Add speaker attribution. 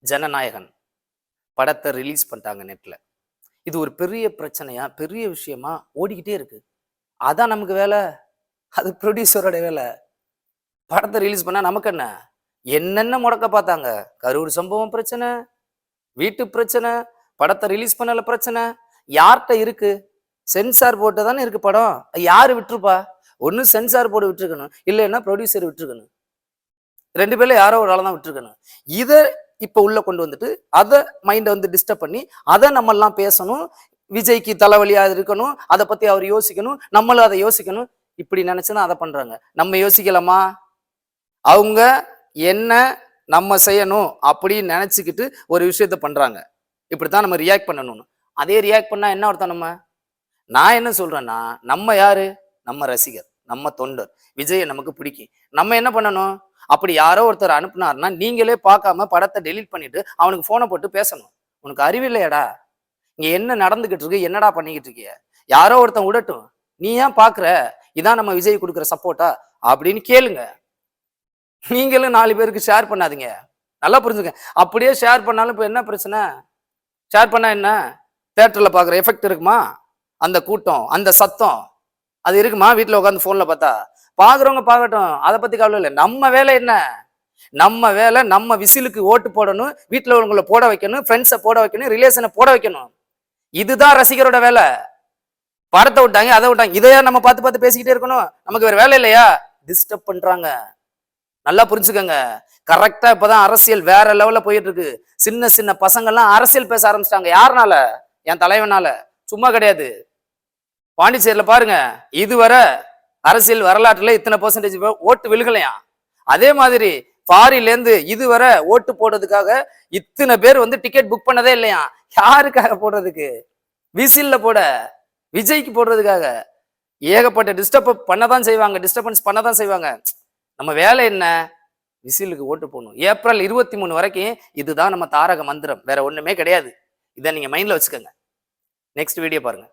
Speaker 1: ஜனநாயகன் படத்தை ரிலீஸ் பண்ணிட்டாங்க நெட்ல. இது ஒரு பெரிய பிரச்சனையா, பெரிய விஷயமா ஓடிக்கிட்டே இருக்கு. அதான் நமக்கு வேலை. அது ப்ரொடியூசரோட வேலை. படத்தை ரிலீஸ் பண்ணா நமக்கு என்ன? என்னென்ன முடக்க பார்த்தாங்க. கரூர் சம்பவம் பிரச்சனை, வீட்டு பிரச்சனை, படத்தை ரிலீஸ் பண்ணல பிரச்சனை. யார்கிட்ட இருக்கு? சென்சார் போட்டு தானே இருக்கு படம். யாரு விட்டுருப்பா? ஒன்னு சென்சார் போர்டு விட்டுருக்கணும், இல்லைன்னா ப்ரொடியூசர் விட்டுருக்கணும். 2 பேர்ல யாரோ ஒரு ஆள் தான் விட்டுருக்கணும். இதை இப்ப உள்ள கொண்டு வந்துட்டு அதை மைண்டை வந்து டிஸ்டர்ப் பண்ணி அதை நம்ம எல்லாம் பேசணும். விஜய்க்கு தலைவலியா இருக்கணும், அதை பத்தி அவர் யோசிக்கணும், நம்மளும் அதை யோசிக்கணும். இப்படி நினைச்சுதான் அதை பண்றாங்க. நம்ம யோசிக்கலாமா? அவங்க என்ன நம்ம செய்யணும் அப்படின்னு நினைச்சுக்கிட்டு ஒரு விஷயத்த பண்றாங்க. இப்படித்தான் நம்ம ரியாக்ட் பண்ணணும்னு. அதே ரியாக்ட் பண்ணா என்ன அர்த்தம்? நான் என்ன சொல்றேன்னா, நம்ம யாரு? நம்ம ரசிகர், நம்ம தொண்டர். விஜயை நமக்கு பிடிக்கும். நம்ம என்ன பண்ணணும்? அப்படி யாரோ ஒருத்தர் அனுப்புனாருன்னா நீங்களே பார்க்காம படத்தை டெலீட் பண்ணிட்டு அவனுக்கு போனை போட்டு பேசணும். உனக்கு அறிவில்லையடா, இங்க என்ன நடந்துகிட்டு இருக்கு, என்னடா பண்ணிக்கிட்டு இருக்கிய? யாரோ ஒருத்தன் விடட்டும், நீ ஏன் பாக்குற? இதான் நம்ம விஜய் கொடுக்குற சப்போர்ட்டா அப்படின்னு கேளுங்க. நீங்களும் 4 பேருக்கு ஷேர் பண்ணாதீங்க. நல்லா புரிஞ்சுங்க. அப்படியே ஷேர் பண்ணாலும் இப்ப என்ன பிரச்சனை? ஷேர் பண்ணா என்ன? தியேட்டர்ல பாக்குற எஃபெக்ட் இருக்குமா? அந்த கூட்டம், அந்த சத்தம் அது இருக்குமா? வீட்டுல உட்காந்து போன்ல பார்த்தா பாக்குறவங்க பாக்கட்டும், அதை பத்தி கவலை இல்லை. நம்ம வேலை என்ன? நம்ம வேலை நம்ம விசிலுக்கு ஓட்டு போடணும், வீட்டுல உள்ளவங்களை போட வைக்கணும், ஃப்ரெண்ட்ஸை போட வைக்கணும், ரிலேஷனை போட வைக்கணும். இதுதான் ரசிகரோட வேலை. படத்தை விட்டாங்க, அதை விட்டாங்க, இதையா நம்ம பார்த்து பார்த்து பேசிக்கிட்டே இருக்கணும்? நமக்கு வேற வேலை இல்லையா? டிஸ்டர்ப் பண்றாங்க. நல்லா புரிஞ்சுக்கங்க. கரெக்டா இப்பதான் அரசியல் வேற லெவல்ல போயிட்டு இருக்கு. சின்ன சின்ன பசங்க எல்லாம் அரசியல் பேச ஆரம்பிச்சிட்டாங்க. யாருனால? என் தலைவனால. சும்மா கிடையாது. பாண்டிச்சேரியில பாருங்க, இதுவரை அரசியல் வரலாற்றுல இத்தனை பெர்சன்டேஜ் ஓட்டு விழுகலையா? அதே மாதிரி ஃபாரின்ல இருந்து இதுவரை ஓட்டு போடுறதுக்காக இத்தனை பேர் வந்து டிக்கெட் புக் பண்ணதே இல்லையா? யாருக்காக போடுறதுக்கு? விசில்ல போட, விஜய்க்கு போடுறதுக்காக. ஏகப்பட்ட டிஸ்டர்பன்ஸ் பண்ணதான் செய்வாங்க. நம்ம வேலை என்ன? விசிலுக்கு ஓட்டு போடணும். ஏப்ரல் 23 வரைக்கும் இதுதான் நம்ம தாரக மந்திரம். வேற ஒண்ணுமே கிடையாது. இதை நீங்க மைண்ட்ல வச்சுக்கோங்க. நெக்ஸ்ட் வீடியோ பாருங்க.